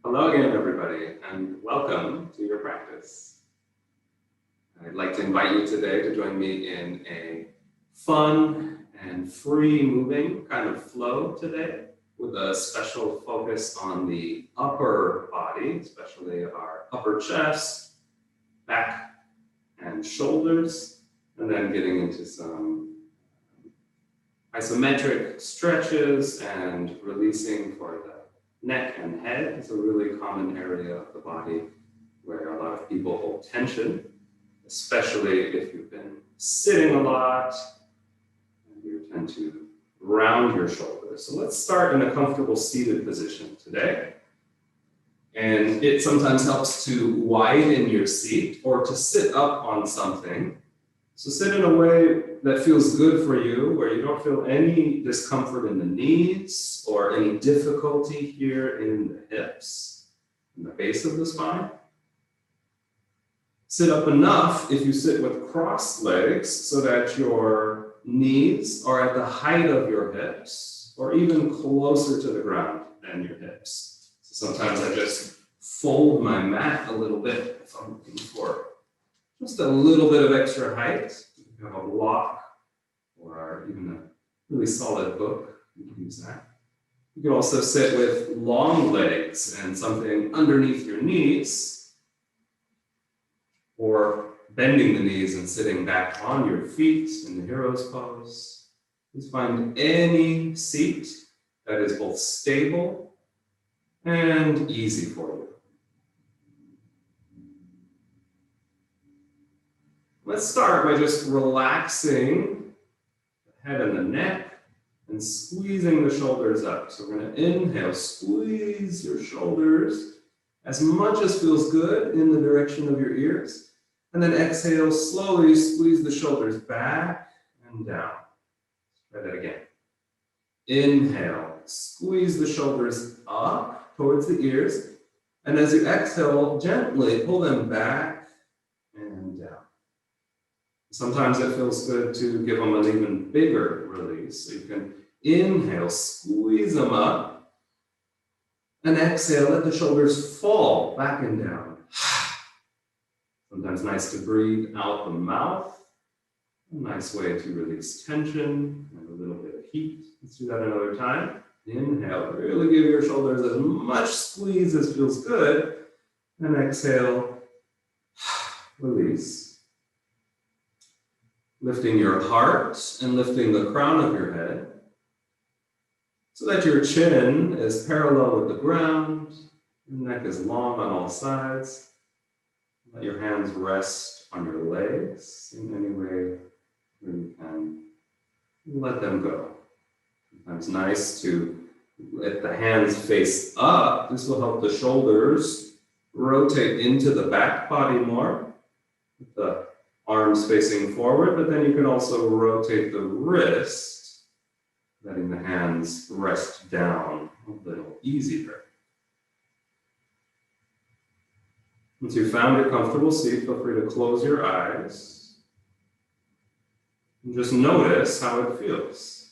Hello again, everybody, and welcome to your practice. I'd like to invite you today to join me in a fun and free moving kind of flow today with a special focus on the upper body, especially our upper chest, back, and shoulders, and then getting into some isometric stretches and releasing for the neck and head. Is a really common area of the body where a lot of people hold tension, especially if you've been sitting a lot and you tend to round your shoulders. So let's start in a comfortable seated position today. And it sometimes helps to widen your seat or to sit up on something. So sit in a way that feels good for you, where you don't feel any discomfort in the knees or any difficulty here in the hips, in the base of the spine. Sit up enough if you sit with crossed legs so that your knees are at the height of your hips or even closer to the ground than your hips. So sometimes I just fold my mat a little bit if I'm looking for just a little bit of extra height. If you have a block or even a really solid book, you can use that. You can also sit with long legs and something underneath your knees, or bending the knees and sitting back on your feet in the hero's pose. Please find any seat that is both stable and easy for you. Let's start by just relaxing the head and the neck and squeezing the shoulders up. So we're going to inhale, squeeze your shoulders as much as feels good in the direction of your ears. And then exhale, slowly squeeze the shoulders back and down. Let's try that again. Inhale, squeeze the shoulders up towards the ears. And as you exhale, gently pull them back and down. Sometimes it feels good to give them an even bigger release. So you can inhale, squeeze them up, and exhale, let the shoulders fall back and down. Sometimes nice to breathe out the mouth. A nice way to release tension and a little bit of heat. Let's do that another time. Inhale, really give your shoulders as much squeeze as feels good. And exhale, release. Lifting your heart and lifting the crown of your head so that your chin is parallel with the ground, your neck is long on all sides. Let your hands rest on your legs in any way where you can. Let them go. Sometimes nice to let the hands face up. This will help the shoulders rotate into the back body more. With the arms facing forward, but then you can also rotate the wrist, letting the hands rest down a little easier. Once you've found your comfortable seat, feel free to close your eyes and just notice how it feels.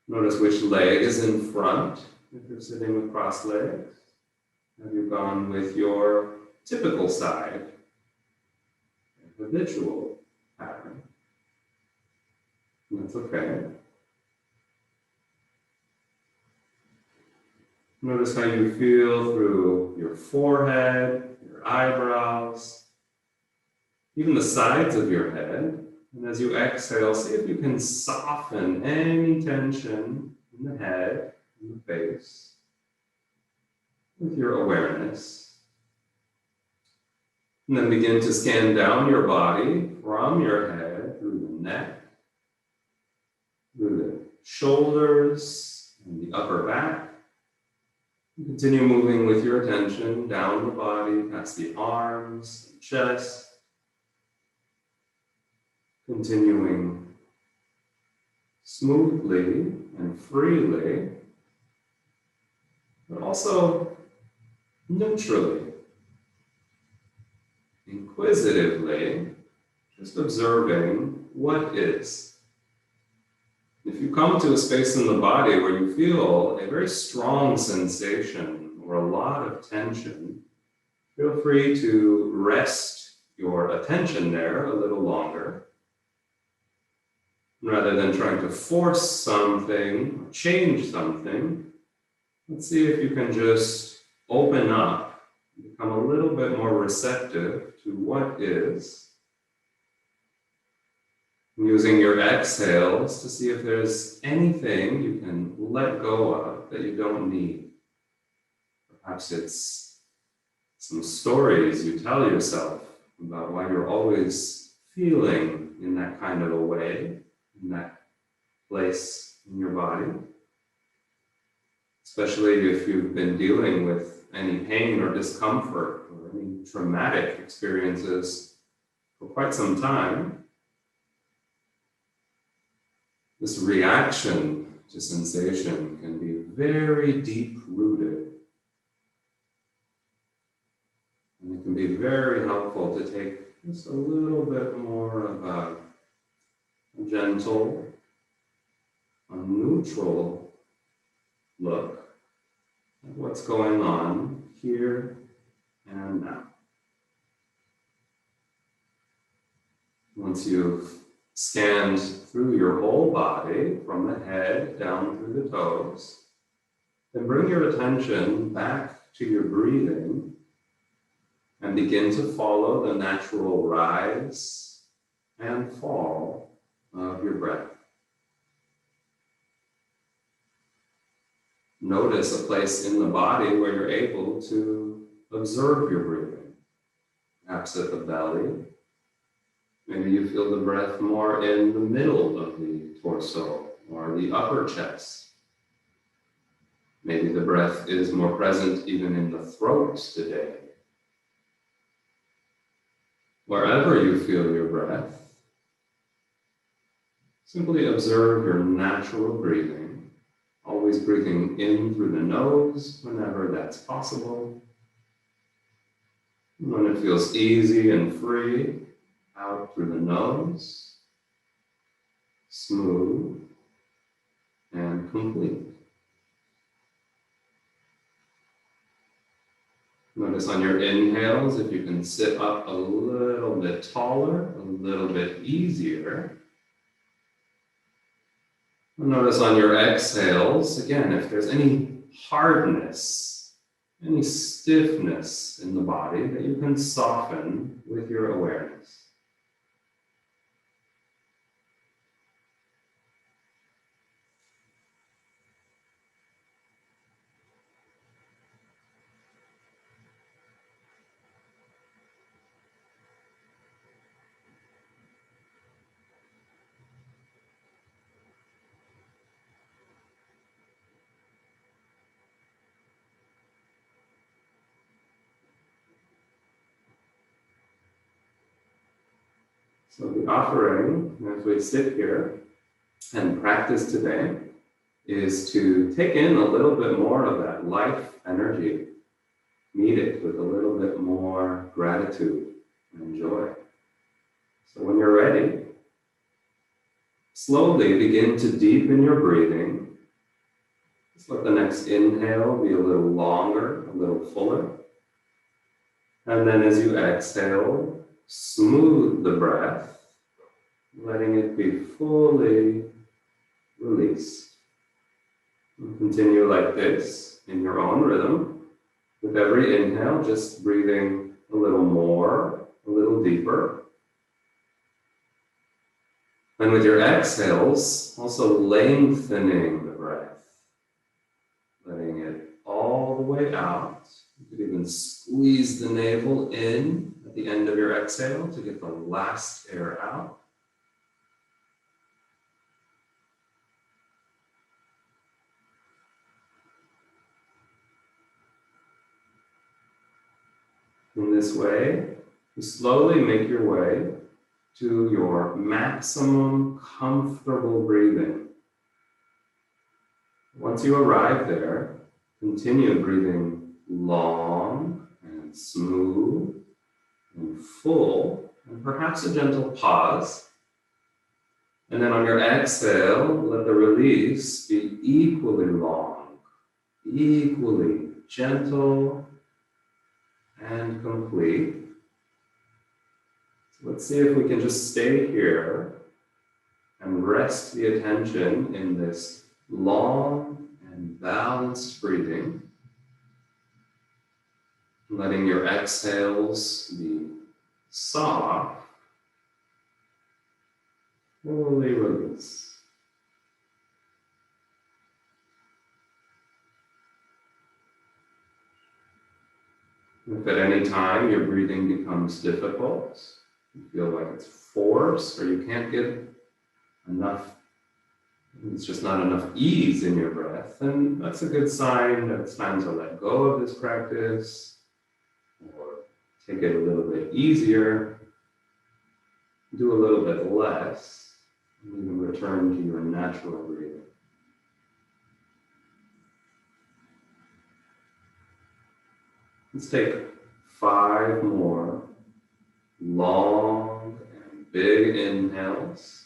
Notice which leg is in front if you're sitting with crossed legs. Have you gone with your typical side, habitual pattern? That's okay. Notice how you feel through your forehead, your eyebrows, even the sides of your head. And as you exhale, see if you can soften any tension in the head, in the face, with your awareness. And then begin to scan down your body from your head through the neck, through the shoulders and the upper back. And continue moving with your attention down the body, past the arms and chest. Continuing smoothly and freely, but also neutrally, inquisitively, just observing what is. If you come to a space in the body where you feel a very strong sensation or a lot of tension, feel free to rest your attention there a little longer. Rather than trying to force something, or change something, let's see if you can just open up, become a little bit more receptive to what is. Using your exhales to see if there's anything you can let go of that you don't need. Perhaps it's some stories you tell yourself about why you're always feeling in that kind of a way, in that place in your body. Especially if you've been dealing with any pain or discomfort or any traumatic experiences for quite some time. This reaction to sensation can be very deep-rooted. And it can be very helpful to take just a little bit more of a gentle, a neutral look at what's going on here and now. Once you've scanned through your whole body, from the head down through the toes, then bring your attention back to your breathing and begin to follow the natural rise and fall of your breath. Notice a place in the body where you're able to observe your breathing, perhaps at the belly. Maybe you feel the breath more in the middle of the torso or the upper chest. Maybe the breath is more present even in the throat today. Wherever you feel your breath, simply observe your natural breathing, always breathing in through the nose whenever that's possible. And when it feels easy and free, out through the nose, smooth and complete. Notice on your inhales if you can sit up a little bit taller, a little bit easier. Notice on your exhales, again, if there's any hardness, any stiffness in the body that you can soften with your awareness. So the offering, as we sit here and practice today, is to take in a little bit more of that life energy, meet it with a little bit more gratitude and joy. So when you're ready, slowly begin to deepen your breathing. Just let the next inhale be a little longer, a little fuller. And then as you exhale, smooth the breath, letting it be fully released. And continue like this in your own rhythm. With every inhale, just breathing a little more, a little deeper. And with your exhales, also lengthening the breath, letting it all the way out. You could even squeeze the navel in at the end of your exhale to get the last air out. In this way, you slowly make your way to your maximum comfortable breathing. Once you arrive there, continue breathing long and smooth and full, and perhaps a gentle pause And then on your exhale, let the release be equally long, equally gentle and complete. So let's see if we can just stay here and rest the attention in this long and balanced breathing, letting your exhales be soft, fully release. If at any time your breathing becomes difficult, you feel like it's forced or you can't get enough, it's just not enough ease in your breath, then that's a good sign that it's time to let go of this practice or take it a little bit easier, do a little bit less, and even return to your natural breathing. Let's take 5 more long and big inhales.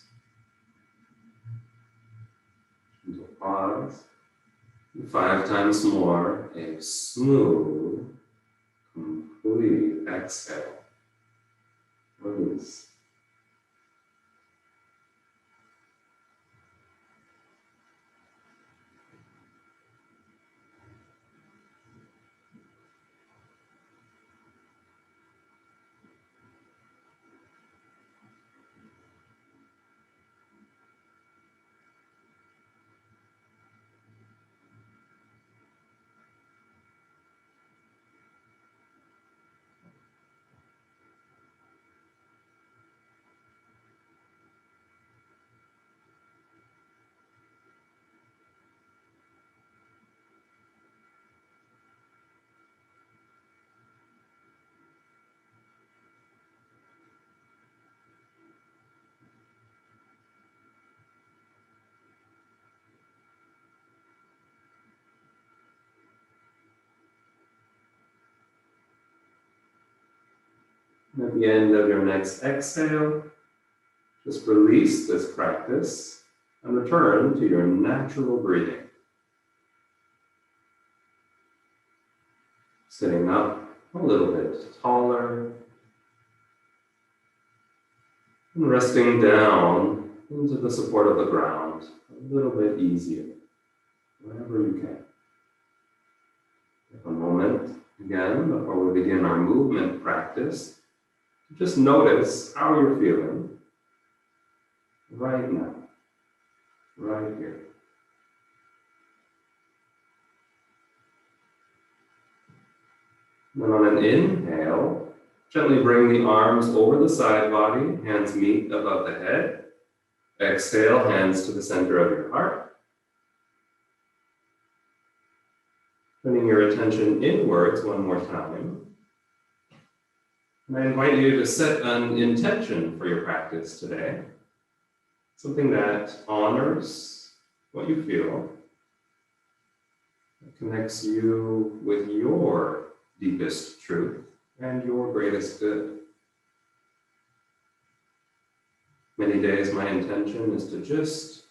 Gentle pause. 5 times more, a smooth, complete exhale. Release. And at the end of your next exhale, just release this practice and return to your natural breathing. Sitting up a little bit taller and resting down into the support of the ground a little bit easier, wherever you can. Take a moment again before we begin our movement practice. Just notice how you're feeling right now, right here. Then on an inhale, gently bring the arms over the side body, hands meet above the head. Exhale, hands to the center of your heart. Turning your attention inwards one more time. And I invite you to set an intention for your practice today. Something that honors what you feel, that connects you with your deepest truth and your greatest good. Many days my intention is to just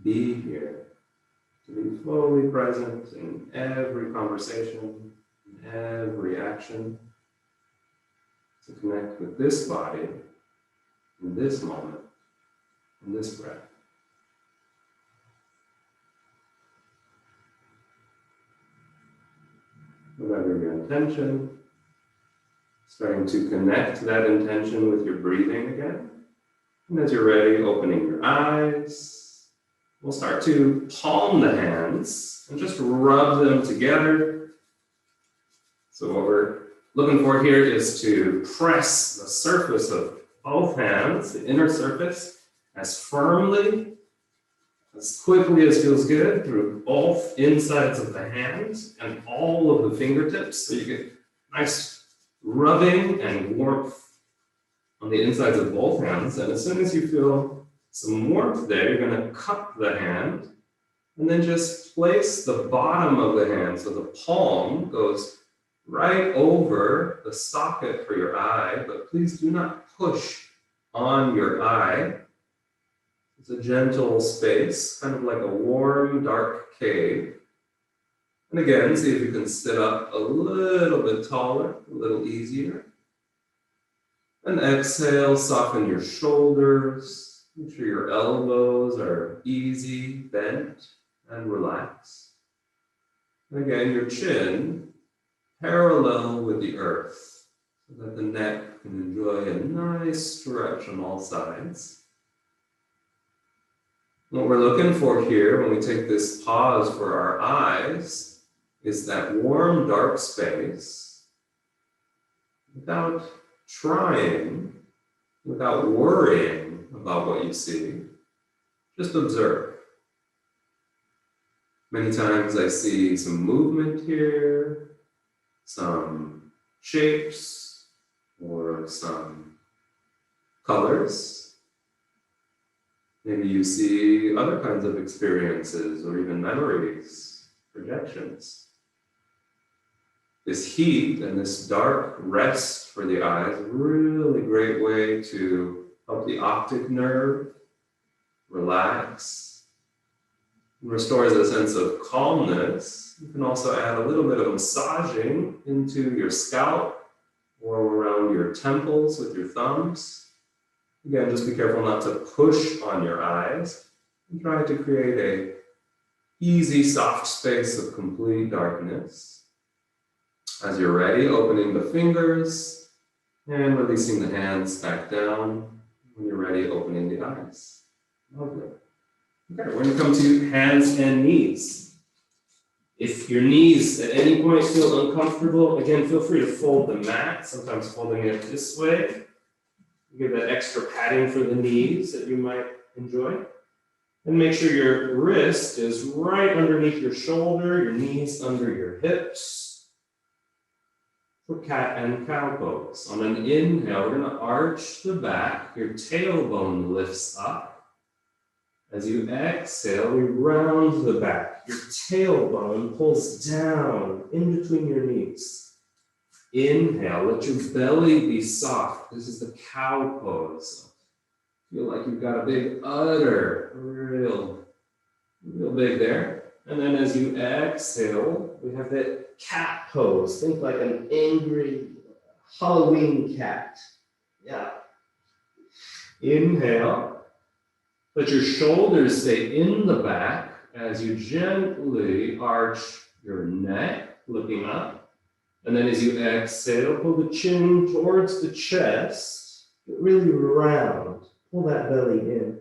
be here, to be fully present in every conversation, in every action, to connect with this body, in this moment, in this breath. Whatever your intention, starting to connect that intention with your breathing again. And as you're ready, opening your eyes, we'll start to palm the hands and just rub them together. So what we're looking for here is to press the surface of both hands, the inner surface, as firmly, as quickly as feels good through both insides of the hands and all of the fingertips. So you get nice rubbing and warmth on the insides of both hands. And as soon as you feel some warmth there, you're going to cup the hand and then just place the bottom of the hand so the palm goes right over the socket for your eye, but please do not push on your eye. It's a gentle space, kind of like a warm, dark cave. And again, see if you can sit up a little bit taller, a little easier. And exhale, soften your shoulders. Make sure your elbows are easy, bent, and relaxed. And again, your chin parallel with the earth, so that the neck can enjoy a nice stretch on all sides. What we're looking for here when we take this pause for our eyes is that warm, dark space without trying, without worrying about what you see. Just observe. Many times I see some movement here, some shapes, or some colors. Maybe you see other kinds of experiences or even memories, projections. This heat and this dark rest for the eyes, a really great way to help the optic nerve relax and restores a sense of calmness. You can also add a little bit of massaging into your scalp or around your temples with your thumbs. Again, just be careful not to push on your eyes and try to create an easy, soft space of complete darkness. As you're ready, opening the fingers and releasing the hands back down. When you're ready, opening the eyes. Lovely. Okay, we're going to come to hands and knees. If your knees at any point feel uncomfortable, again, feel free to fold the mat, sometimes folding it this way. Give that extra padding for the knees that you might enjoy. And make sure your wrist is right underneath your shoulder, your knees under your hips. For cat and cow pose. On an inhale, we're going to arch the back. Your tailbone lifts up. As you exhale, we round the back. Your tailbone pulls down in between your knees. Inhale, let your belly be soft. This is the cow pose. Feel like you've got a big udder, real big there. And then as you exhale, we have that cat pose. Think like an angry Halloween cat. Yeah. Inhale. Let your shoulders stay in the back as you gently arch your neck, looking up. And then as you exhale, pull the chin towards the chest. Get really round. Pull that belly in.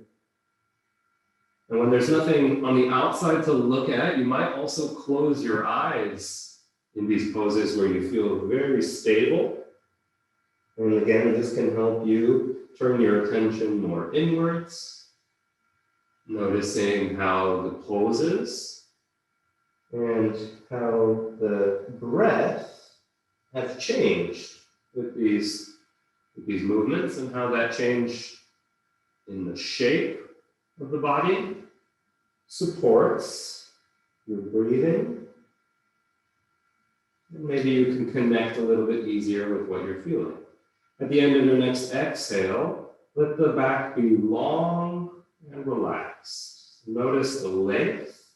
And when there's nothing on the outside to look at, you might also close your eyes in these poses where you feel very stable. And again, this can help you turn your attention more inwards, noticing how the poses and how the breath have changed with these movements and how that change in the shape of the body supports your breathing. And maybe you can connect a little bit easier with what you're feeling. At the end of your next exhale, let the back be long and relaxed. Notice the length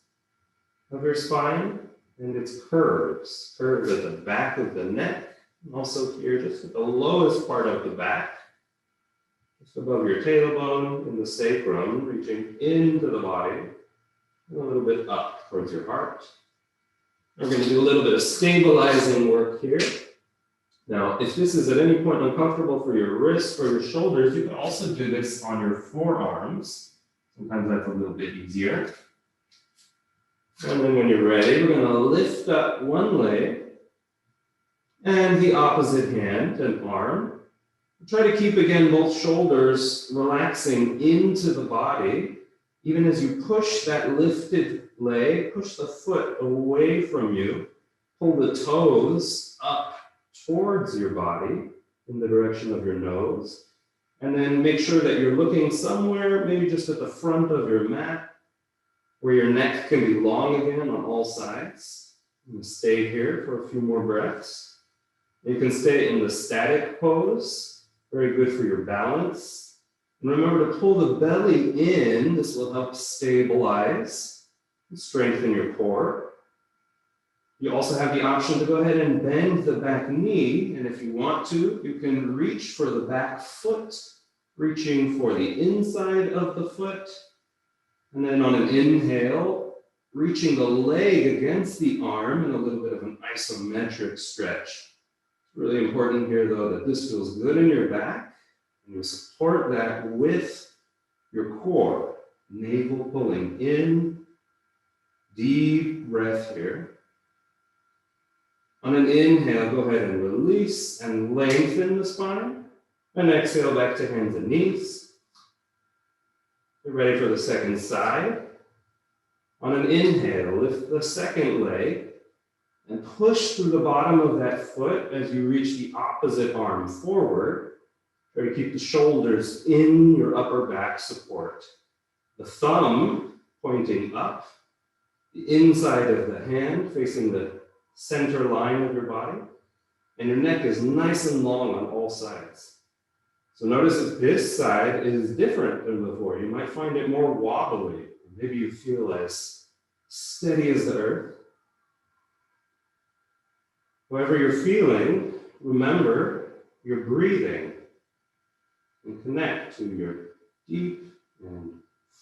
of your spine and its curves. Curves at the back of the neck, and also here just at the lowest part of the back. Just above your tailbone in the sacrum, reaching into the body, and a little bit up towards your heart. We're going to do a little bit of stabilizing work here. Now, if this is at any point uncomfortable for your wrists or your shoulders, you can also do this on your forearms. Sometimes that's a little bit easier. And then when you're ready, we're going to lift up one leg and the opposite hand and arm. Try to keep, again, both shoulders relaxing into the body. Even as you push that lifted leg, push the foot away from you. Pull the toes up towards your body in the direction of your nose. And then make sure that you're looking somewhere, maybe just at the front of your mat, where your neck can be long again on all sides. You can stay here for a few more breaths. You can stay in the static pose. Very good for your balance And remember to pull the belly in. This will help stabilize and strengthen your core. You also have the option to go ahead and bend the back knee. And if you want to, you can reach for the back foot, reaching for the inside of the foot. And then on an inhale, reaching the leg against the arm and a little bit of an isometric stretch. It's really important here, though, that this feels good in your back. And you support that with your core. Navel pulling in. Deep breath here. On an inhale, go ahead and release and lengthen the spine. And exhale back to hands and knees. Get ready for the second side. On an inhale, lift the second leg and push through the bottom of that foot as you reach the opposite arm forward. Try to keep the shoulders in your upper back support. The thumb pointing up, the inside of the hand facing the center line of your body, and your neck is nice and long on all sides. So notice that this side is different than before. You might find it more wobbly. Maybe you feel as steady as the earth. However you're feeling, remember you're breathing and connect to your deep and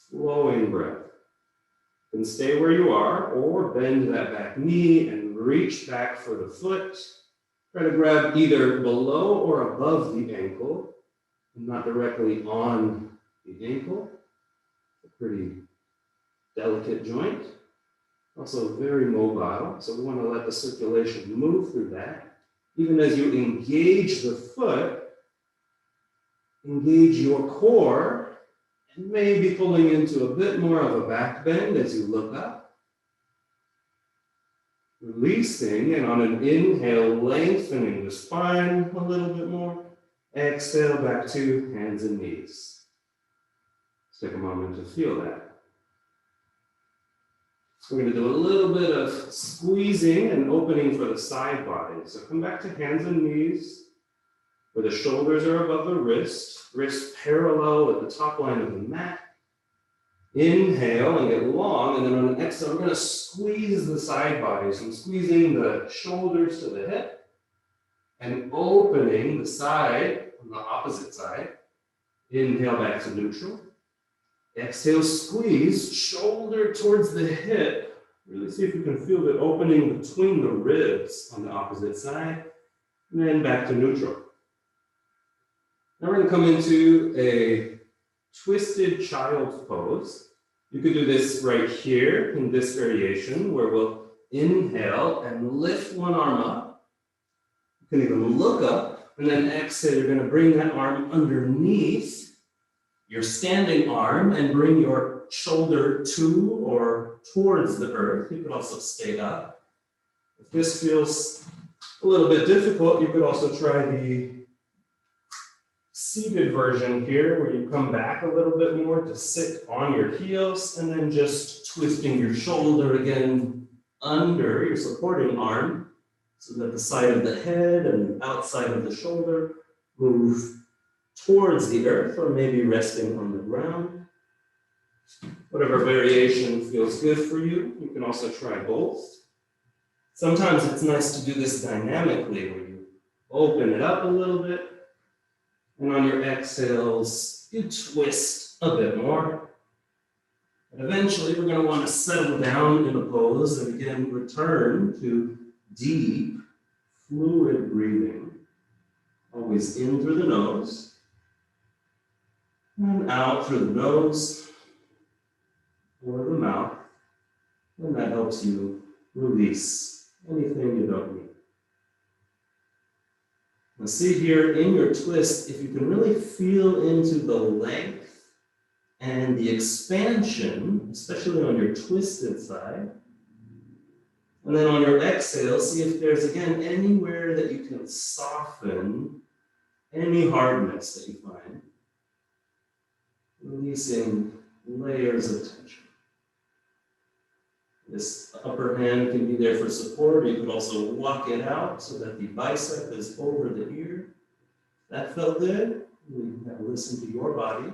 flowing breath. You can stay where you are or bend that back knee and reach back for the foot. Try to grab either below or above the ankle and not directly on the ankle. It's a pretty delicate joint. Also very mobile, so we want to let the circulation move through that. Even as you engage the foot, engage your core, and maybe pulling into a bit more of a back bend as you look up. Releasing, and on an inhale, lengthening the spine a little bit more. Exhale back to hands and knees. Let's take a moment to feel that. We're going to do a little bit of squeezing and opening for the side body. So come back to hands and knees, where the shoulders are above the wrists parallel with the top line of the mat. Inhale and get long, and then on an exhale, we're going to squeeze the side body. So I'm squeezing the shoulders to the hip and opening the side on the opposite side. Inhale back to neutral. Exhale, squeeze, shoulder towards the hip. Really see if you can feel the opening between the ribs on the opposite side. And then back to neutral. Now we're going to come into a twisted child's pose. You could do this right here in this variation where we'll inhale and lift one arm up. You can even look up, and then exhale, you're going to bring that arm underneath your standing arm and bring your shoulder to or towards the earth. You could also stay up. If this feels a little bit difficult, you could also try the seated version here, where you come back a little bit more to sit on your heels and then just twisting your shoulder again under your supporting arm so that the side of the head and outside of the shoulder move towards the earth or maybe resting on the ground. Whatever variation feels good for you, you can also try both. Sometimes it's nice to do this dynamically, where you open it up a little bit, and on your exhales, you twist a bit more. And eventually, we're going to want to settle down in a pose and again return to deep, fluid breathing. Always in through the nose. And out through the nose or the mouth, and that helps you release anything you don't need. Now see here in your twist, if you can really feel into the length and the expansion, especially on your twisted side, and then on your exhale, see if there's again anywhere that you can soften any hardness that you find. Releasing layers of tension. This upper hand can be there for support. You could also walk it out so that the bicep is over the ear. That felt good. You have to listen to your body.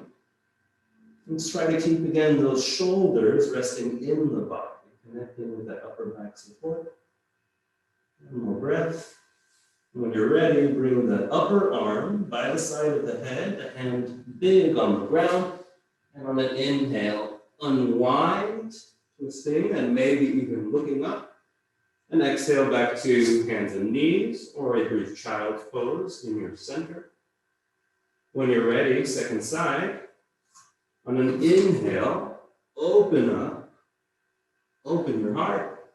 Let's try to keep, again, those shoulders resting in the body, connecting with that upper back support. One more breath. When you're ready, bring the upper arm by the side of the head, the hand big on the ground, and on an inhale, unwind, twisting, and maybe even looking up. And exhale back to hands and knees, or a brief child's pose in your center. When you're ready, second side. On an inhale, open up, open your heart.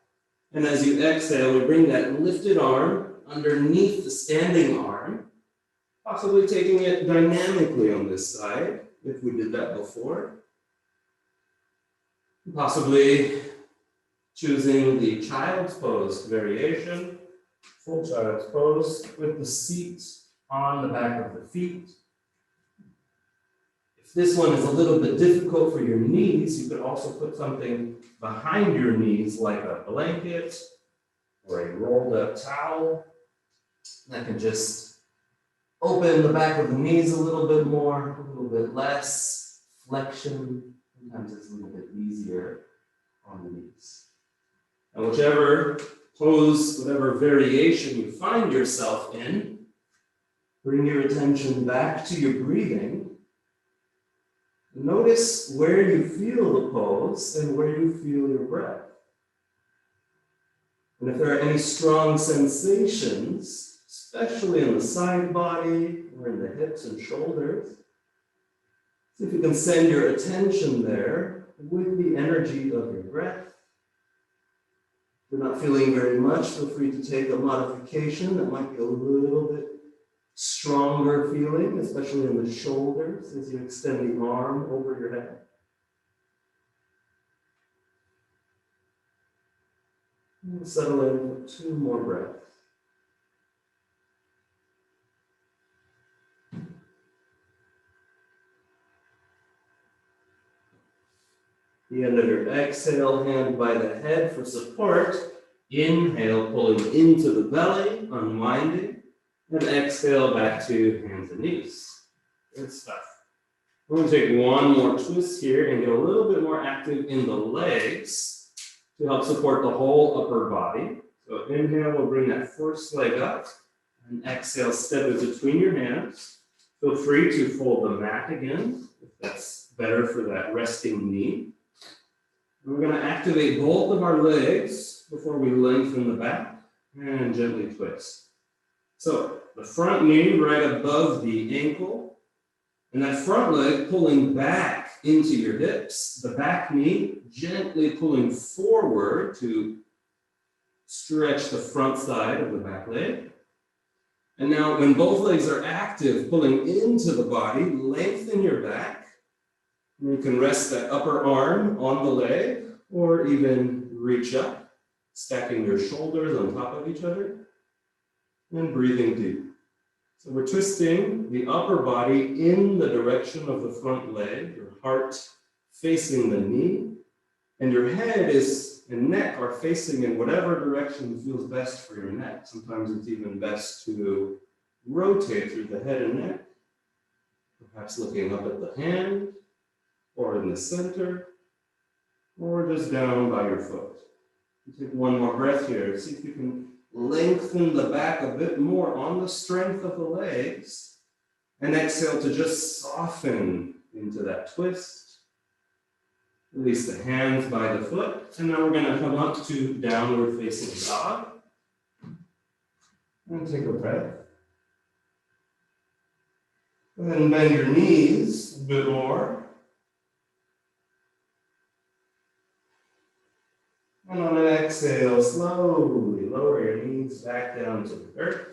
And as you exhale, we bring that lifted arm underneath the standing arm, possibly taking it dynamically on this side, if we did that before. Possibly choosing the child's pose variation, full child's pose, with the seat on the back of the feet. If this one is a little bit difficult for your knees, you could also put something behind your knees, like a blanket or a rolled up towel. That can just open the back of the knees a little bit more, a little bit less flexion. Sometimes it's a little bit easier on the knees. And whichever pose, whatever variation you find yourself in, bring your attention back to your breathing. Notice where you feel the pose and where you feel your breath. And if there are any strong sensations, especially in the side body or in the hips and shoulders, see if you can send your attention there with the energy of your breath. If you're not feeling very much, feel free to take a modification that might be a little bit stronger feeling, especially in the shoulders as you extend the arm over your head. And settle in for 2 more breaths. The end of your exhale, hand by the head for support. Inhale, pulling into the belly, unwinding. And exhale back to hands and knees. Good stuff. We're going to take one more twist here and get a little bit more active in the legs to help support the whole upper body. So inhale, we'll bring that first leg up. And exhale, step it between your hands. Feel free to fold the mat again, if that's better for that resting knee. And we're going to activate both of our legs before we lengthen the back and gently twist. So the front knee right above the ankle, and that front leg pulling back into your hips, the back knee gently pulling forward to stretch the front side of the back leg. And now when both legs are active, pulling into the body, lengthen your back. And you can rest that upper arm on the leg, or even reach up, stacking your shoulders on top of each other, and breathing deep. So we're twisting the upper body in the direction of the front leg, your heart facing the knee, and your head and neck are facing in whatever direction feels best for your neck. Sometimes it's even best to rotate through the head and neck, perhaps looking up at the hand, or in the center, or just down by your foot. You take one more breath here. See if you can lengthen the back a bit more on the strength of the legs, and exhale to just soften into that twist. Release the hands by the foot, and now we're going to come up to downward facing dog. And take a breath. And then bend your knees a bit more. And on an exhale, slowly lower your knees back down to the earth.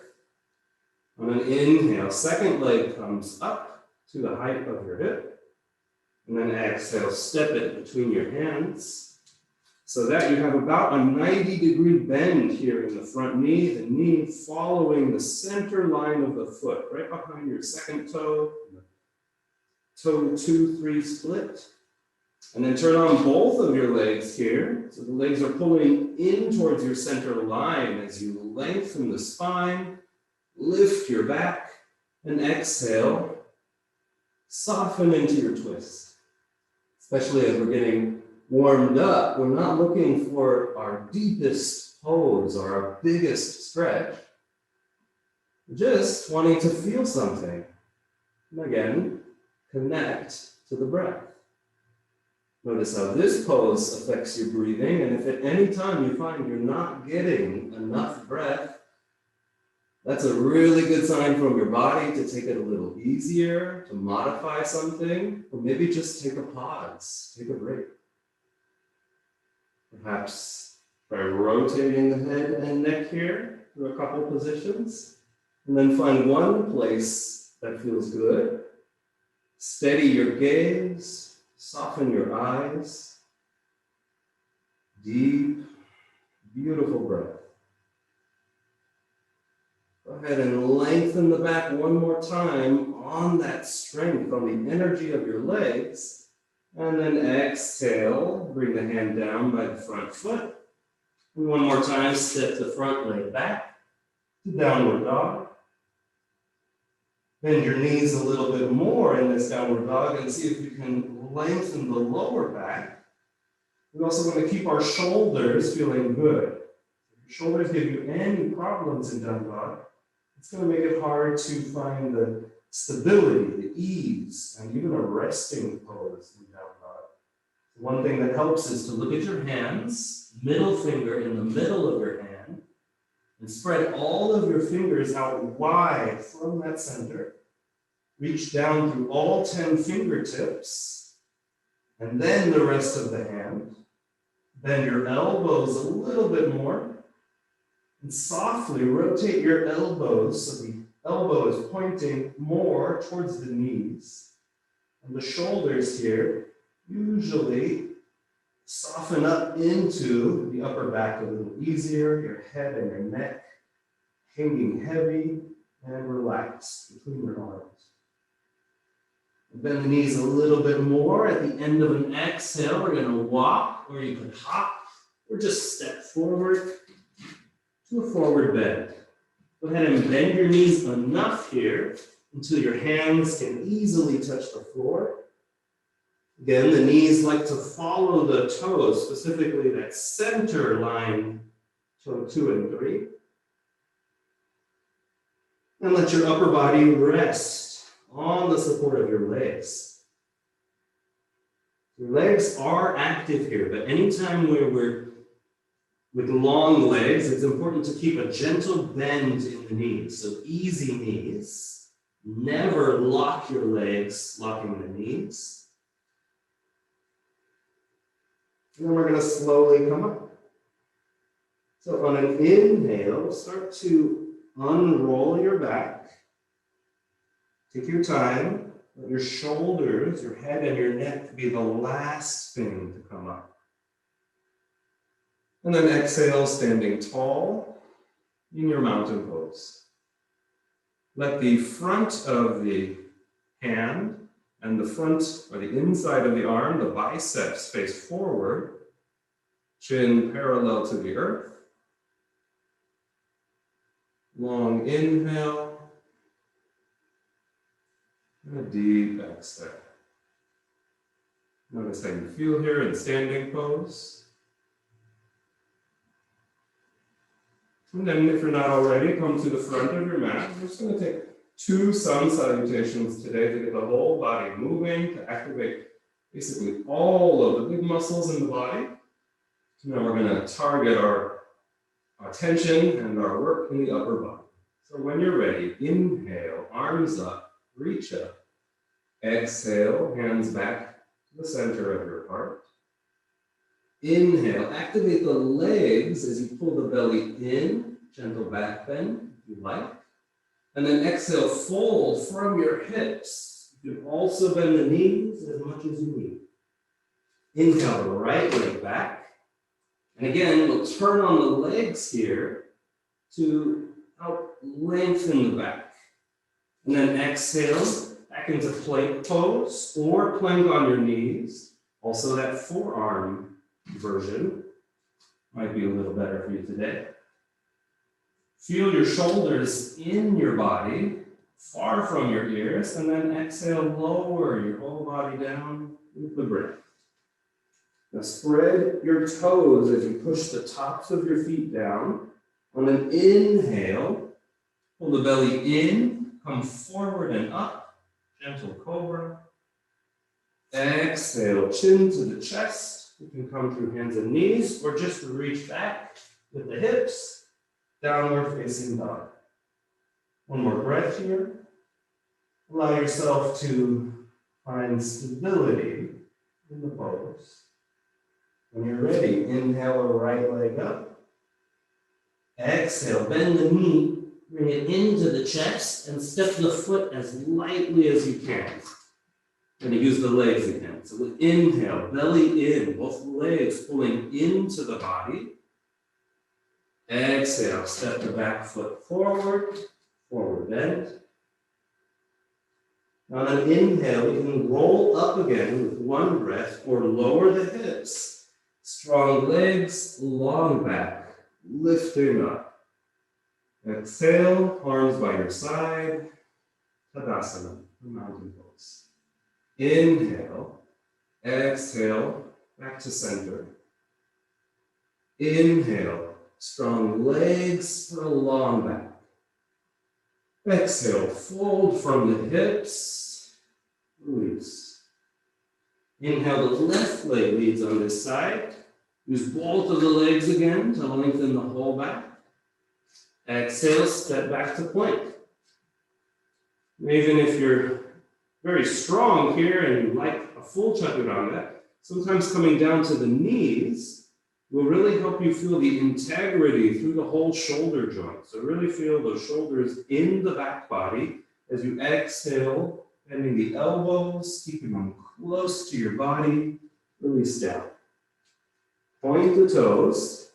On an inhale, second leg comes up to the height of your hip. And then exhale, step it between your hands so that you have about a 90-degree bend here in the front knee, the knee following the center line of the foot, right behind your second toe, toe 2-3 split. And then turn on both of your legs here. So the legs are pulling in towards your center line as you lengthen the spine, lift your back, and exhale, soften into your twist. Especially as we're getting warmed up, we're not looking for our deepest pose or our biggest stretch. We're just wanting to feel something. And again, connect to the breath. Notice how this pose affects your breathing, and if at any time you find you're not getting enough breath, that's a really good sign from your body to take it a little easier, to modify something, or maybe just take a pause, take a break. Perhaps try rotating the head and neck here through a couple positions, and then find one place that feels good. Steady your gaze, soften your eyes. Deep, beautiful breath. Go ahead and lengthen the back one more time on that strength, on the energy of your legs. And then exhale, bring the hand down by the front foot. And one more time, step the front leg back to downward dog. Bend your knees a little bit more in this downward dog and see if you can lengthen the lower back. We also want to keep our shoulders feeling good. If your shoulders give you any problems in down dog, it's going to make it hard to find the stability, the ease, and even a resting pose in down dog. One thing that helps is to look at your hands, middle finger in the middle of your hand, and spread all of your fingers out wide from that center. Reach down through all 10 fingertips, and then the rest of the hand. Bend your elbows a little bit more, and softly rotate your elbows so the elbow is pointing more towards the knees. And the shoulders here usually soften up into the upper back a little easier, your head and your neck hanging heavy and relaxed between your arms. Bend the knees a little bit more. At the end of an exhale, we're going to walk, or you could hop, or just step forward to a forward bend. Go ahead and bend your knees enough here until your hands can easily touch the floor. Again, the knees like to follow the toes, specifically that center line, toe 2 and 3. And let your upper body rest on the support of your legs. Your legs are active here, but anytime where we're with long legs, it's important to keep a gentle bend in the knees. So easy knees. Never lock your legs, locking the knees. And then we're going to slowly come up. So on an inhale, start to unroll your back. Take your time. Let your shoulders, your head, and your neck be the last thing to come up. And then exhale, standing tall in your mountain pose. Let the front of the hand and the front or the inside of the arm, the biceps, face forward, chin parallel to the earth. Long inhale, and a deep exhale. Notice how you feel here in standing pose. And then if you're not already, come to the front of your mat. We're just going to take 2 sun salutations today to get the whole body moving, to activate basically all of the big muscles in the body. So now we're going to target our attention and our work in the upper body. So when you're ready, inhale, arms up, reach up. Exhale, hands back to the center of your heart. Inhale, activate the legs as you pull the belly in, gentle back bend if you like. And then exhale, fold from your hips. You can also bend the knees as much as you need. Inhale, the right leg back. And again, we'll turn on the legs here to help lengthen the back. And then exhale, back into plank pose or plank on your knees. Also that forearm version might be a little better for you today. Feel your shoulders in your body, far from your ears, and then exhale, lower your whole body down with the breath. Now spread your toes as you push the tops of your feet down. On an inhale, pull the belly in, come forward and up, gentle cobra. Exhale, chin to the chest. You can come through hands and knees or just reach back with the hips, downward facing dog. One more breath here. Allow yourself to find stability in the pose. When you're ready, inhale a right leg up. Exhale, bend the knee, bring it into the chest, and step the foot as lightly as you can. And use the legs again. So with inhale, belly in, both legs pulling into the body. Exhale, step the back foot forward, forward bend. On an inhale, you can roll up again with one breath or lower the hips. Strong legs, long back, lifting up. Exhale, arms by your side. Tadasana, the mountain pose. Inhale, exhale, back to center. Inhale, strong legs for a long back. Exhale, fold from the hips, release. Inhale, the left leg leads on this side. Use both of the legs again to lengthen the whole back. Exhale, step back to plank. Even if you're very strong here and you like a full chaturanga, sometimes coming down to the knees will really help you feel the integrity through the whole shoulder joint. So really feel those shoulders in the back body as you exhale, bending the elbows, keeping them close to your body, release down. Point the toes,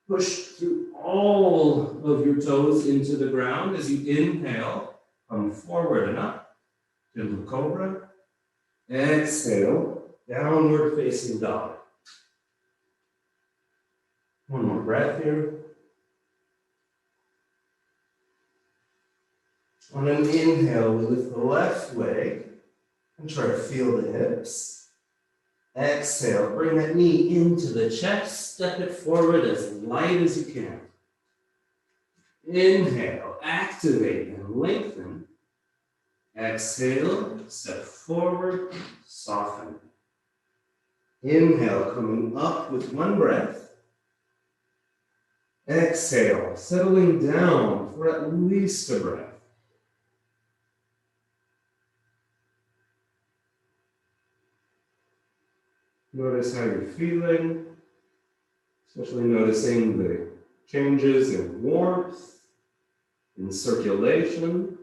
push through all of your toes into the ground as you inhale, come forward and up. Gentle cobra. Exhale, downward facing dog. One more breath here. On an inhale, we lift the left leg and try to feel the hips. Exhale, bring that knee into the chest, step it forward as light as you can. Inhale, activate and lengthen. Exhale, step forward, soften. Inhale, coming up with one breath. Exhale, settling down for at least a breath. Notice how you're feeling, especially noticing the changes in warmth, in circulation,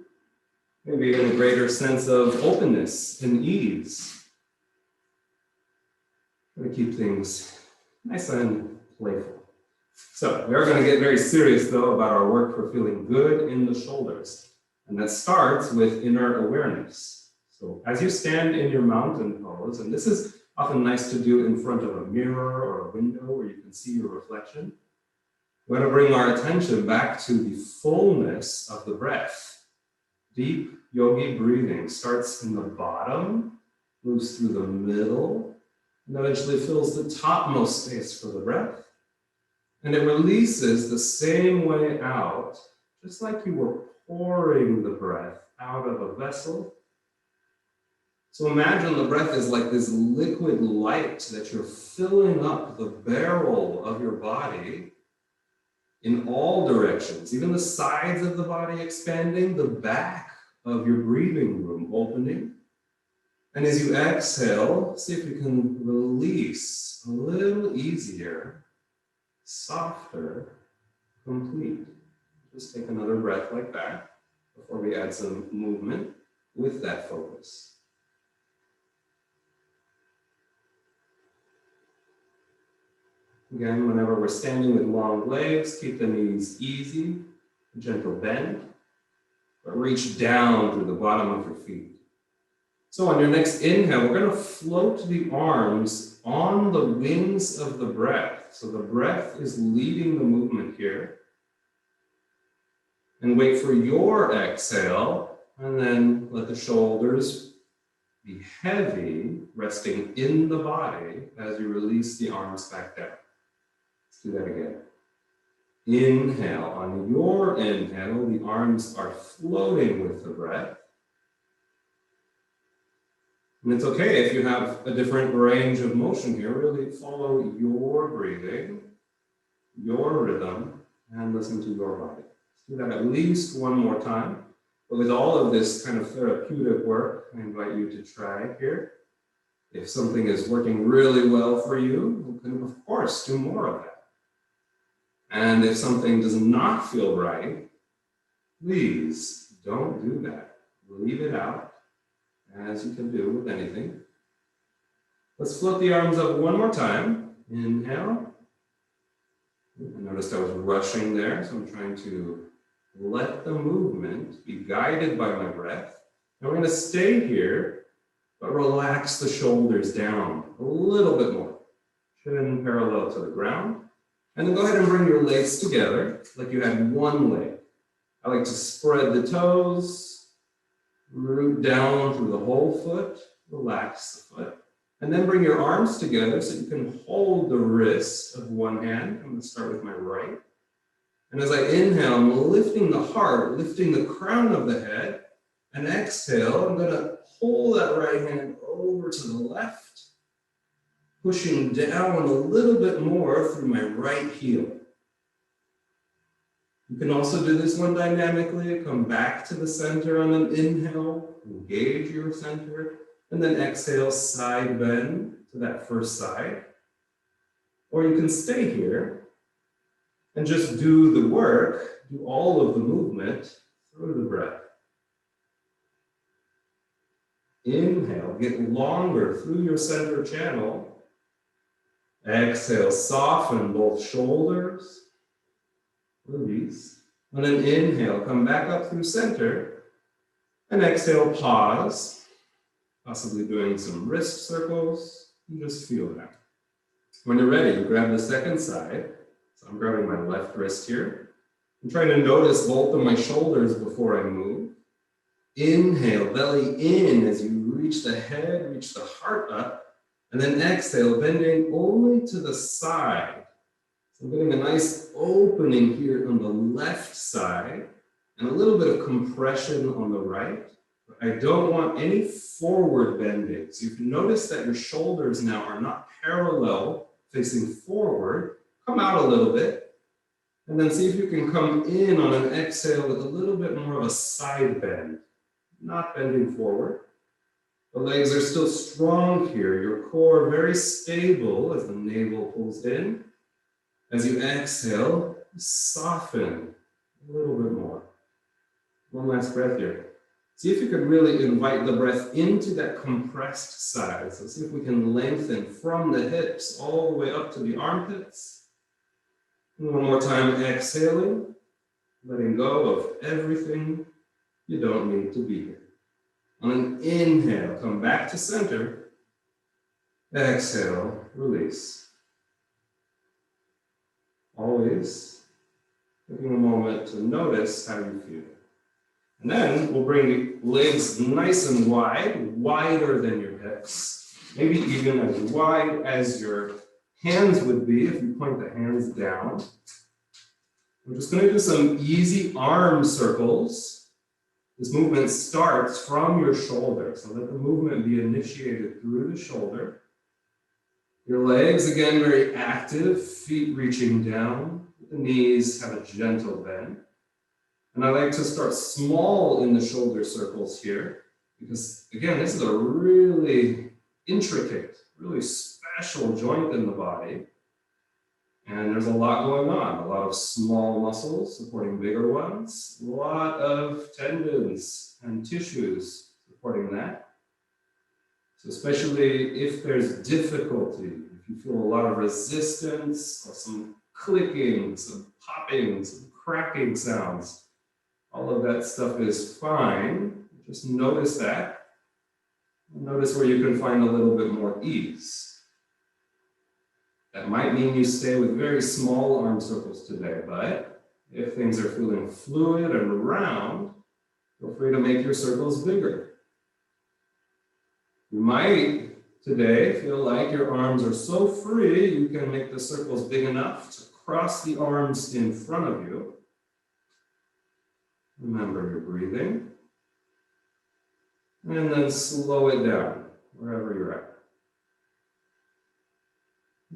maybe even a greater sense of openness and ease. Try to keep things nice and playful. So we are going to get very serious, though, about our work for feeling good in the shoulders. And that starts with inner awareness. So as you stand in your mountain pose, and this is often nice to do in front of a mirror or a window where you can see your reflection, we're going to bring our attention back to the fullness of the breath. Deep yogi breathing starts in the bottom, moves through the middle, and eventually fills the topmost space for the breath. And it releases the same way out, just like you were pouring the breath out of a vessel. So imagine the breath is like this liquid light that you're filling up the barrel of your body in all directions, even the sides of the body expanding, the back of your breathing room opening. And as you exhale, see if you can release a little easier, softer, complete. Just take another breath like that before we add some movement with that focus. Again, whenever we're standing with long legs, keep the knees easy, a gentle bend, but reach down through the bottom of your feet. So on your next inhale, we're going to float the arms on the wings of the breath. So the breath is leading the movement here. And wait for your exhale, and then let the shoulders be heavy, resting in the body as you release the arms back down. Let's do that again. Inhale. On your inhale, the arms are floating with the breath. And it's okay if you have a different range of motion here. Really follow your breathing, your rhythm, and listen to your body. Let's do that at least one more time. But with all of this kind of therapeutic work, I invite you to try here. If something is working really well for you, you can, of course, do more of that. And if something does not feel right, please don't do that. Leave it out, as you can do with anything. Let's float the arms up one more time. Inhale. I noticed I was rushing there, so I'm trying to let the movement be guided by my breath. And we're going to stay here, but relax the shoulders down a little bit more. Chin parallel to the ground. And then go ahead and bring your legs together like you had one leg. I like to spread the toes, root down through the whole foot, relax the foot. And then bring your arms together so you can hold the wrist of one hand. I'm going to start with my right. And as I inhale, I'm lifting the heart, lifting the crown of the head. And exhale, I'm going to pull that right hand over to the left, pushing down a little bit more through my right heel. You can also do this one dynamically. Come back to the center on an inhale, engage your center, and then exhale, side bend to that first side. Or you can stay here and just do the work, do all of the movement through the breath. Inhale, get longer through your center channel. Exhale, soften both shoulders. Release. And then inhale, come back up through center. And exhale, pause. Possibly doing some wrist circles. And just feel that. When you're ready, you grab the second side. So I'm grabbing my left wrist here. I'm trying to notice both of my shoulders before I move. Inhale, belly in as you reach the head, reach the heart up. And then exhale, bending only to the side. So I'm getting a nice opening here on the left side and a little bit of compression on the right. But I don't want any forward bending. So you can notice that your shoulders now are not parallel facing forward. Come out a little bit. And then see if you can come in on an exhale with a little bit more of a side bend. Not bending forward. The legs are still strong here. Your core very stable as the navel pulls in. As you exhale, soften a little bit more. One last breath here. See if you could really invite the breath into that compressed side. So see if we can lengthen from the hips all the way up to the armpits. And one more time, exhaling, letting go of everything you don't need to be here. On an inhale, come back to center. Exhale, release. Always taking a moment to notice how you feel. And then we'll bring the legs nice and wide, wider than your hips. Maybe even as wide as your hands would be if you point the hands down. We're just going to do some easy arm circles. This movement starts from your shoulder, so let the movement be initiated through the shoulder. Your legs, again, very active, feet reaching down. The knees have a gentle bend. And I like to start small in the shoulder circles here, because, again, this is a really intricate, really special joint in the body. And there's a lot going on, a lot of small muscles supporting bigger ones, a lot of tendons and tissues supporting that. So especially if there's difficulty, if you feel a lot of resistance or some clicking, some popping, some cracking sounds, all of that stuff is fine. Just notice that. Notice where you can find a little bit more ease. That might mean you stay with very small arm circles today, but if things are feeling fluid and round, feel free to make your circles bigger. You might today feel like your arms are so free, you can make the circles big enough to cross the arms in front of you. Remember your breathing. And then slow it down wherever you're at.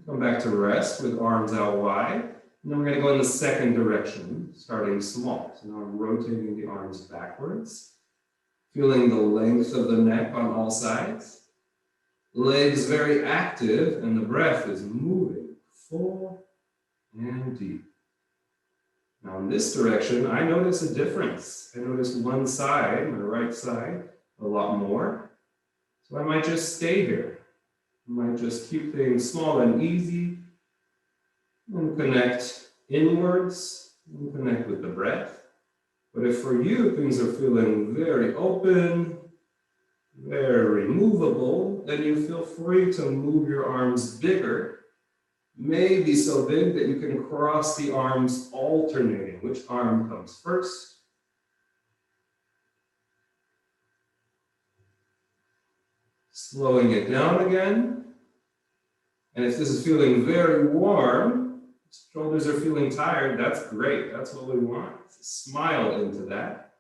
Come back to rest with arms out wide. And then we're going to go in the second direction, starting small. So now I'm rotating the arms backwards, feeling the length of the neck on all sides. Legs very active, and the breath is moving full and deep. Now in this direction, I notice a difference. I notice one side, my right side, a lot more. So I might just stay here. I might just keep things small and easy and connect inwards and connect with the breath. But if for you things are feeling very open, very movable, then you feel free to move your arms bigger, maybe so big that you can cross the arms alternating. Which arm comes first? Slowing it down again. And if this is feeling very warm, shoulders are feeling tired, that's great. That's what we want. Smile into that.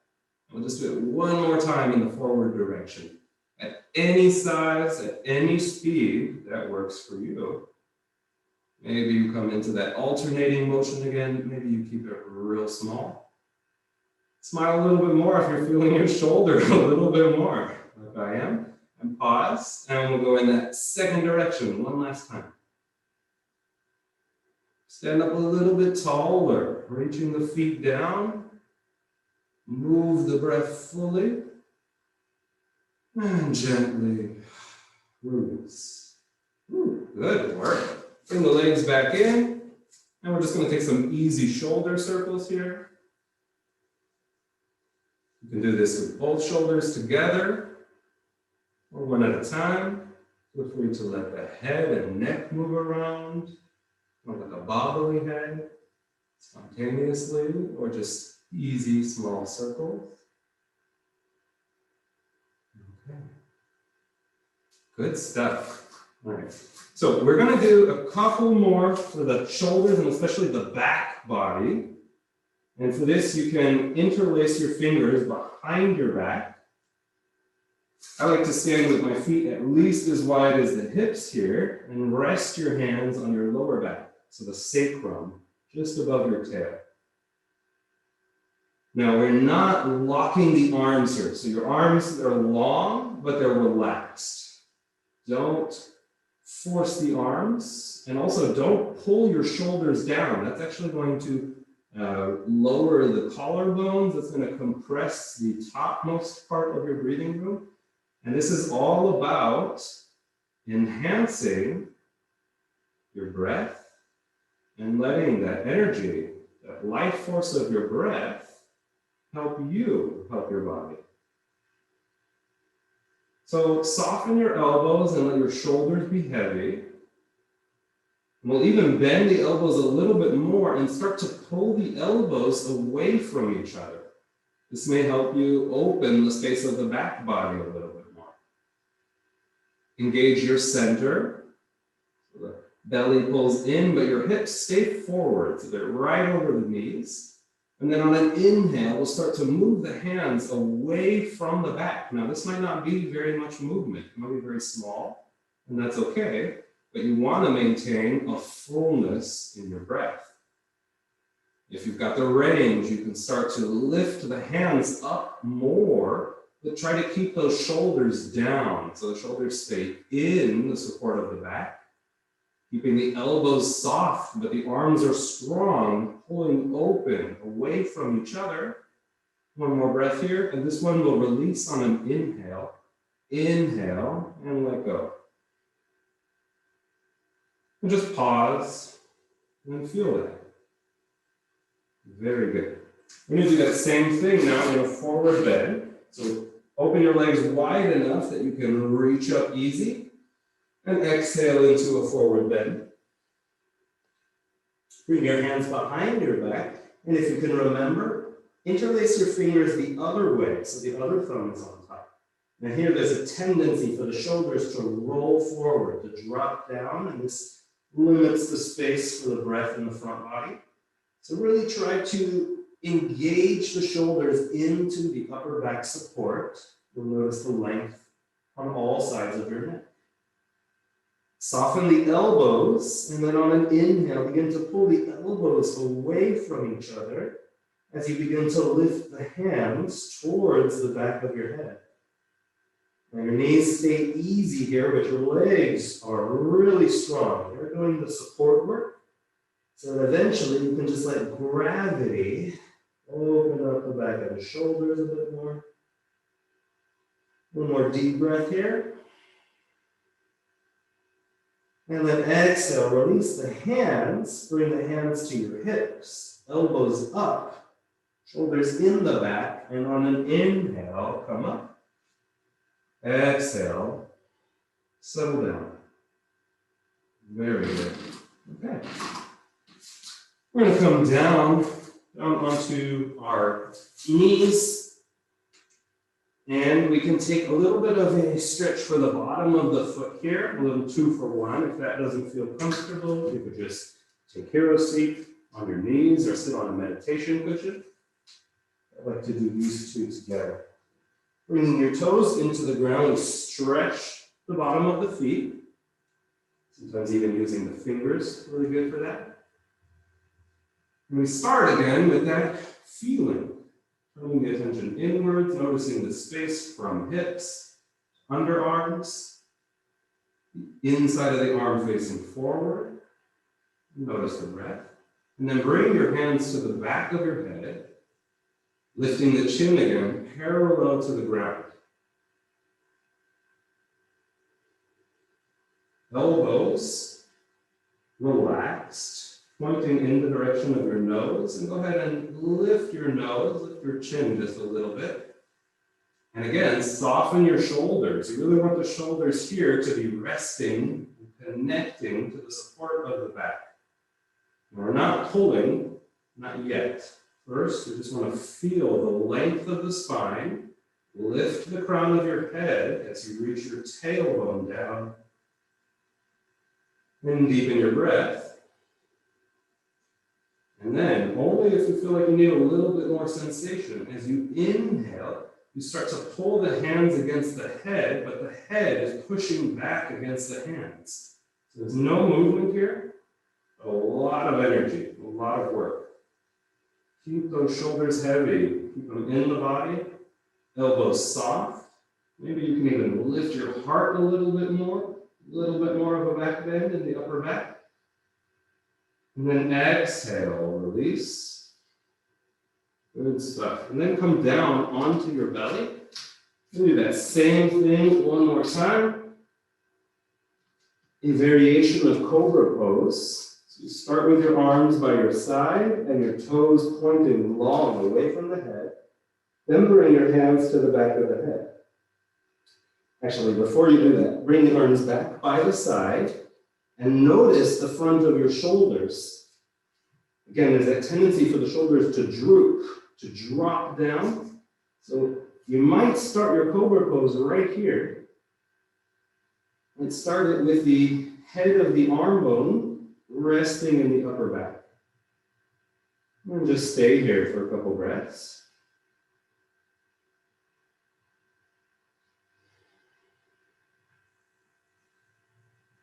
We'll just do it one more time in the forward direction. At any size, at any speed, that works for you. Maybe you come into that alternating motion again. Maybe you keep it real small. Smile a little bit more if you're feeling your shoulder a little bit more, like I am. And pause, and we'll go in that second direction one last time. Stand up a little bit taller, reaching the feet down. Move the breath fully. And gently release. Good work. Bring the legs back in. And we're just going to take some easy shoulder circles here. You can do this with both shoulders together or one at a time. Feel free to let the head and neck move around, or like a bobbly head, spontaneously, or just easy small circles. Okay. Good stuff. All right. So we're going to do a couple more for the shoulders and especially the back body. And for this, you can interlace your fingers behind your back. I like to stand with my feet at least as wide as the hips here and rest your hands on your lower back, so the sacrum, just above your tail. Now, we're not locking the arms here. So your arms are long, but they're relaxed. Don't force the arms, and also don't pull your shoulders down. That's actually going to lower the collarbones. It's going to compress the topmost part of your breathing room. And this is all about enhancing your breath and letting that energy, that life force of your breath, help you help your body. So soften your elbows and let your shoulders be heavy. And we'll even bend the elbows a little bit more and start to pull the elbows away from each other. This may help you open the space of the back body a little bit more. Engage your center. So the belly pulls in, but your hips stay forward, so they're right over the knees. And then on an inhale, we'll start to move the hands away from the back. Now, this might not be very much movement. It might be very small, and that's okay. But you want to maintain a fullness in your breath. If you've got the range, you can start to lift the hands up more, but try to keep those shoulders down so the shoulders stay in the support of the back. Keeping the elbows soft, but the arms are strong, pulling open away from each other. One more breath here, and this one will release on an inhale. Inhale, and let go. And just pause and feel that. Very good. We're going to do that same thing now in a forward bend. So open your legs wide enough that you can reach up easy. And exhale into a forward bend. Bring your hands behind your back. And if you can remember, interlace your fingers the other way, so the other thumb is on top. Now here there's a tendency for the shoulders to roll forward, to drop down, and this limits the space for the breath in the front body. So really try to engage the shoulders into the upper back support. You'll notice the length on all sides of your neck. Soften the elbows, and then on an inhale, begin to pull the elbows away from each other as you begin to lift the hands towards the back of your head. Now your knees stay easy here, but your legs are really strong. They're doing the support work. So that eventually you can just let gravity open up the back of the shoulders a bit more. One more deep breath here. And then exhale, release the hands, bring the hands to your hips, elbows up, shoulders in the back, and on an inhale, come up. Exhale, settle down. Very good. Okay. We're going to come down onto our knees. And we can take a little bit of a stretch for the bottom of the foot here, a little 2 for 1. If that doesn't feel comfortable, you could just take hero seat on your knees or sit on a meditation cushion. I like to do these two together. Bringing your toes into the ground, stretch the bottom of the feet. Sometimes even using the fingers, really good for that. And we start again with that feeling. Turning the attention inwards, noticing the space from hips, underarms, the inside of the arm facing forward. Notice the breath. And then bring your hands to the back of your head, lifting the chin again, parallel to the ground. Elbows relaxed, pointing in the direction of your nose, and go ahead and lift your nose, lift your chin just a little bit. And again, soften your shoulders. You really want the shoulders here to be resting and connecting to the support of the back. Now, we're not pulling, not yet. First, you just want to feel the length of the spine. Lift the crown of your head as you reach your tailbone down. And deepen your breath. And then, only if you feel like you need a little bit more sensation, as you inhale, you start to pull the hands against the head, but the head is pushing back against the hands. So there's no movement here, a lot of energy, a lot of work. Keep those shoulders heavy, keep them in the body, elbows soft. Maybe you can even lift your heart a little bit more of a back bend in the upper back. And then exhale, release. Good stuff. And then come down onto your belly. Do that same thing one more time. A variation of cobra pose. So you start with your arms by your side and your toes pointing long away from the head. Then bring your hands to the back of the head. Actually, before you do that, bring the arms back by the side and notice the front of your shoulders. Again, there's that tendency for the shoulders to droop, to drop down. So you might start your cobra pose right here. And start it with the head of the arm bone resting in the upper back. And just stay here for a couple breaths.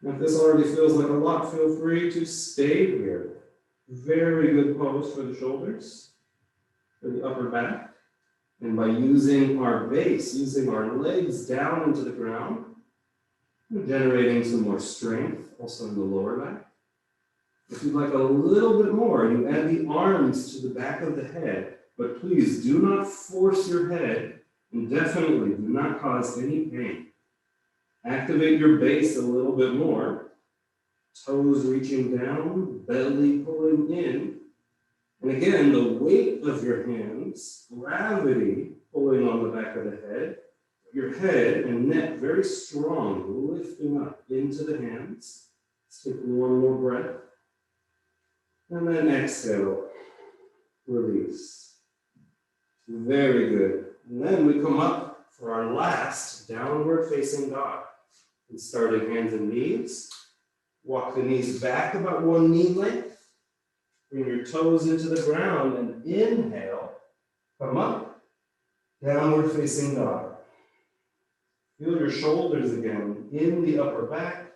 If this already feels like a lot, feel free to stay here. Very good pose for the shoulders, for the upper back. And by using our base, using our legs down into the ground, we're generating some more strength, also in the lower back. If you'd like a little bit more, you add the arms to the back of the head, but please do not force your head, and definitely do not cause any pain. Activate your base a little bit more. Toes reaching down, belly pulling in. And again, the weight of your hands, gravity pulling on the back of the head. Your head and neck very strong, lifting up into the hands. Let's take one more breath. And then exhale, release. Very good. And then we come up for our last downward facing dog. And starting hands and knees. Walk the knees back about one knee length. Bring your toes into the ground and inhale. Come up. Downward facing dog. Feel your shoulders again in the upper back.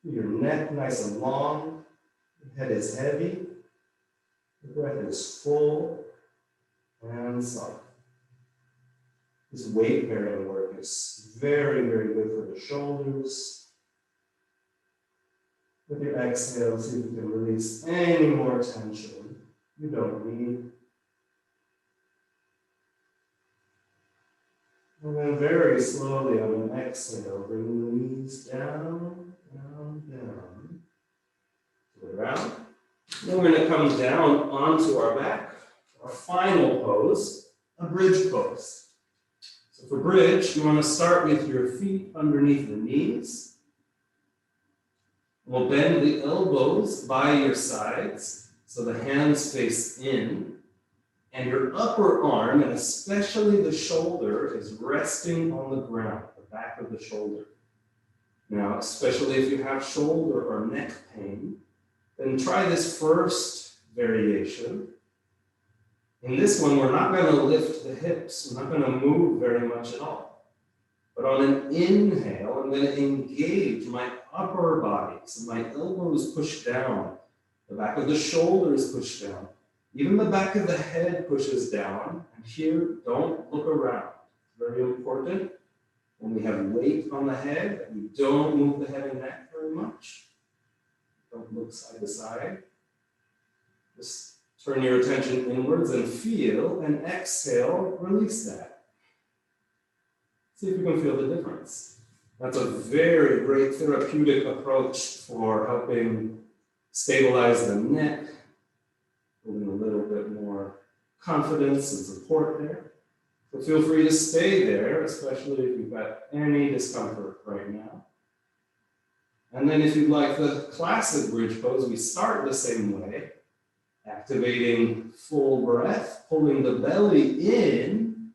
Feel your neck nice and long. Your head is heavy. The breath is full and soft. This weight bearing work is very, very good for the shoulders. With your exhale, see if you can release any more tension you don't need. And then very slowly on an exhale, bring the knees down, down, down to the ground. Then we're going to come down onto our back. Our final pose, a bridge pose. So for bridge, you want to start with your feet underneath the knees. We'll bend the elbows by your sides so the hands face in. And your upper arm, and especially the shoulder, is resting on the ground, the back of the shoulder. Now, especially if you have shoulder or neck pain, then try this first variation. In this one, we're not going to lift the hips. We're not going to move very much at all. But on an inhale, I'm going to engage my upper body. So my elbows push down. The back of the shoulders push down. Even the back of the head pushes down. And here, don't look around. Very important. When we have weight on the head, we don't move the head and neck very much. Don't look side to side. Just turn your attention inwards and feel, and exhale, release that. See if you can feel the difference. That's a very great therapeutic approach for helping stabilize the neck, building a little bit more confidence and support there. So feel free to stay there, especially if you've got any discomfort right now. And then if you'd like the classic bridge pose, we start the same way, activating full breath, pulling the belly in.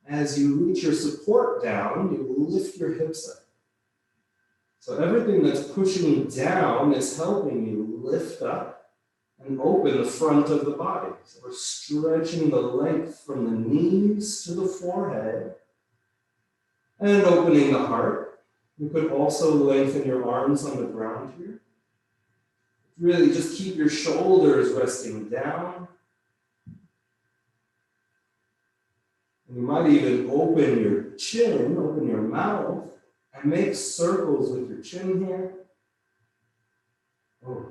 As you reach your support down, you lift your hips up. So everything that's pushing down is helping you lift up and open the front of the body. So we're stretching the length from the knees to the forehead and opening the heart. You could also lengthen your arms on the ground here. Really just keep your shoulders resting down. And you might even open your chin, open your mouth, and make circles with your chin here. Oh,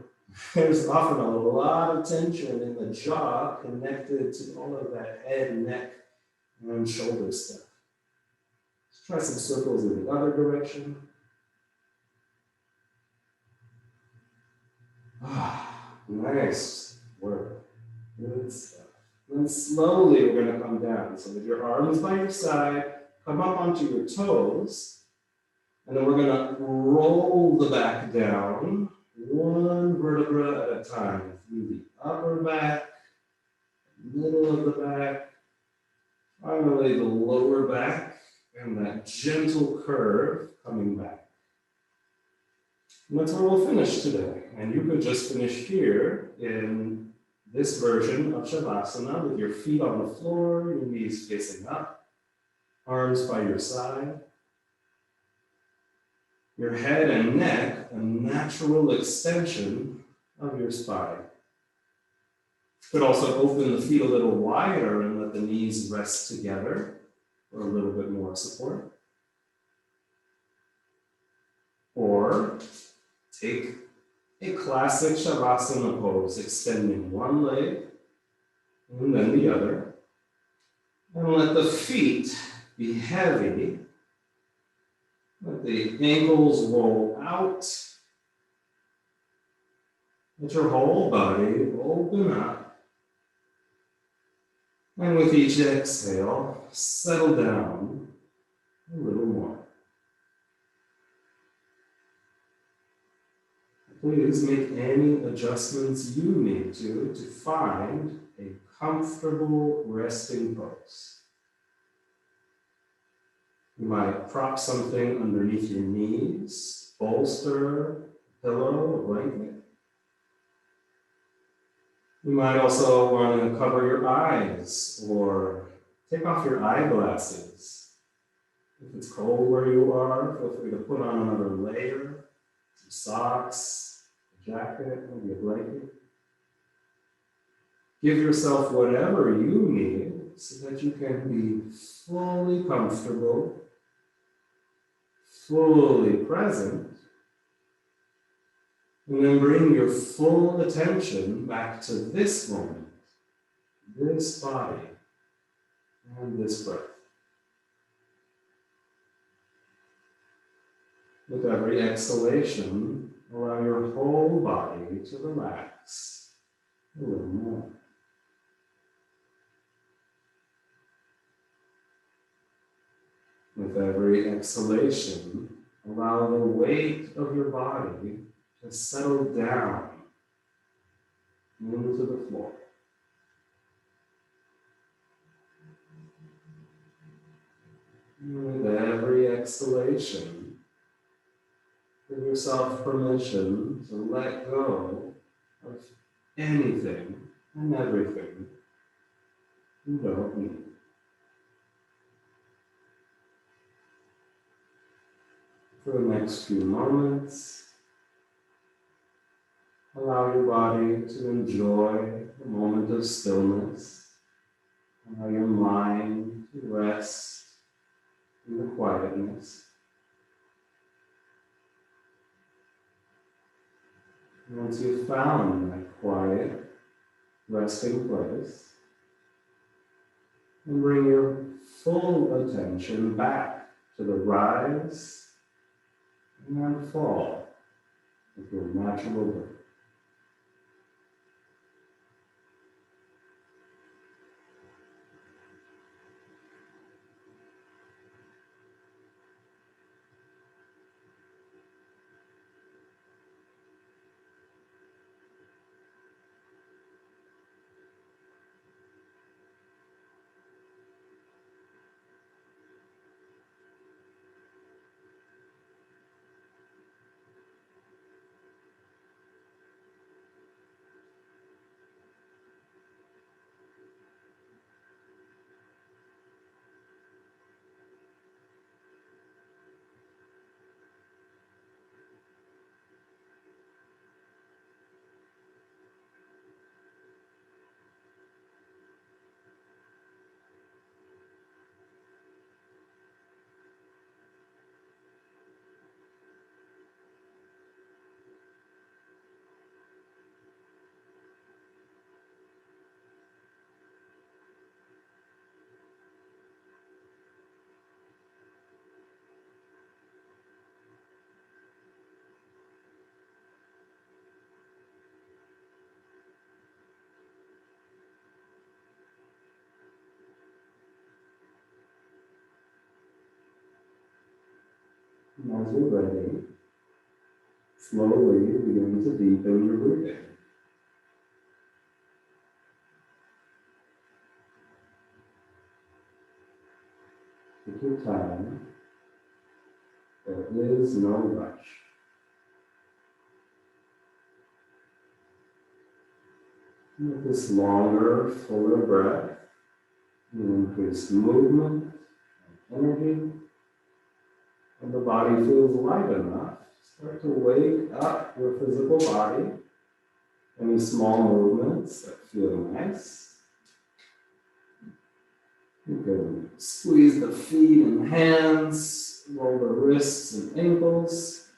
there's often a lot of tension in the jaw connected to all of that head, neck, and shoulder stuff. Let's try some circles in the other direction. Nice work. Good stuff. Then slowly we're going to come down. So with your arms by your side, come up onto your toes. And then we're going to roll the back down, one vertebra at a time, through the upper back, middle of the back, finally the lower back, and that gentle curve coming back. And that's where we'll finish today. And you could just finish here in this version of Savasana with your feet on the floor, your knees facing up, arms by your side. Your head and neck, a natural extension of your spine. You could also open the feet a little wider and let the knees rest together for a little bit more support. Or take a classic Savasana pose, extending one leg and then the other. And let the feet be heavy. Let the ankles roll out. Let your whole body open up. And with each exhale, settle down a little more. Please make any adjustments you need to find a comfortable resting pose. You might prop something underneath your knees, bolster, a pillow, a blanket. You might also want to cover your eyes or take off your eyeglasses. If it's cold where you are, feel free to put on another layer, some socks, a jacket, maybe a blanket. Give yourself whatever you need so that you can be fully comfortable, fully present, and then bring your full attention back to this moment, this body, and this breath. With every exhalation, allow your whole body to relax a little more. With every exhalation, allow the weight of your body to settle down into the floor. And with every exhalation, give yourself permission to let go of anything and everything you don't need. For the next few moments, allow your body to enjoy the moment of stillness. Allow your mind to rest in the quietness. And once you've found that quiet, resting place, and bring your full attention back to the rise and then fall of your natural breath. And as you're ready, slowly begin to deepen your breathing. Take your time. There is no rush. With this longer, fuller breath, you increase movement and energy, and the body feels light enough. Start to wake up your physical body. Any small movements that feel nice. You can squeeze the feet and hands, roll the wrists and ankles.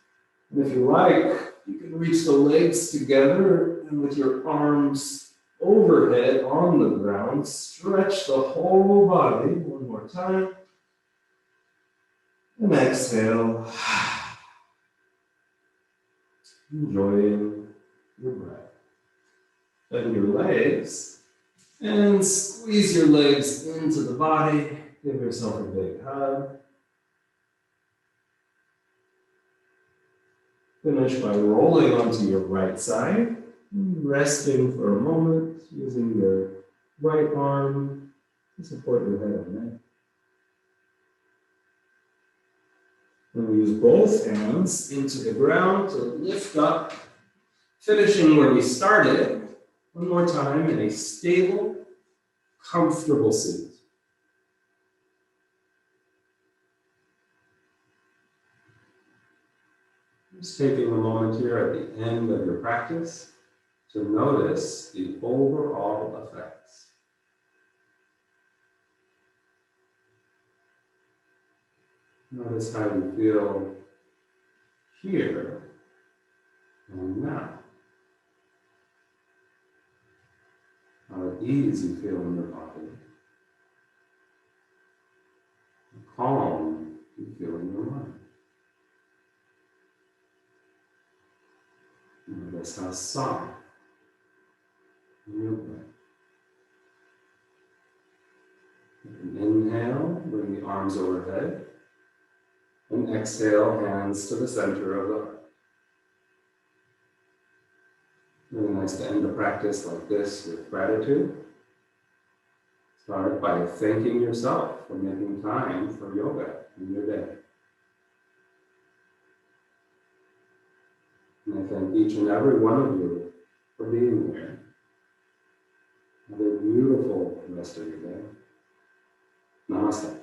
And if you like, you can reach the legs together and with your arms overhead on the ground, stretch the whole body. One more time. And exhale. Enjoying your breath. Bend your legs and squeeze your legs into the body. Give yourself a big hug. Finish by rolling onto your right side, resting for a moment, using your right arm to support your head and neck. And we use both hands into the ground to lift up, finishing where we started. One more time in a stable, comfortable seat. Just taking a moment here at the end of your practice to notice the overall effects. Notice how you feel here and now. How at ease you feel in your body. How calm you feel in your mind. Notice how soft in your breath. Inhale, bring the arms overhead. And exhale, hands to the center of the heart. Really nice to end the practice like this with gratitude. Start by thanking yourself for making time for yoga in your day. And I thank each and every one of you for being here. Have a beautiful rest of your day. Namaste.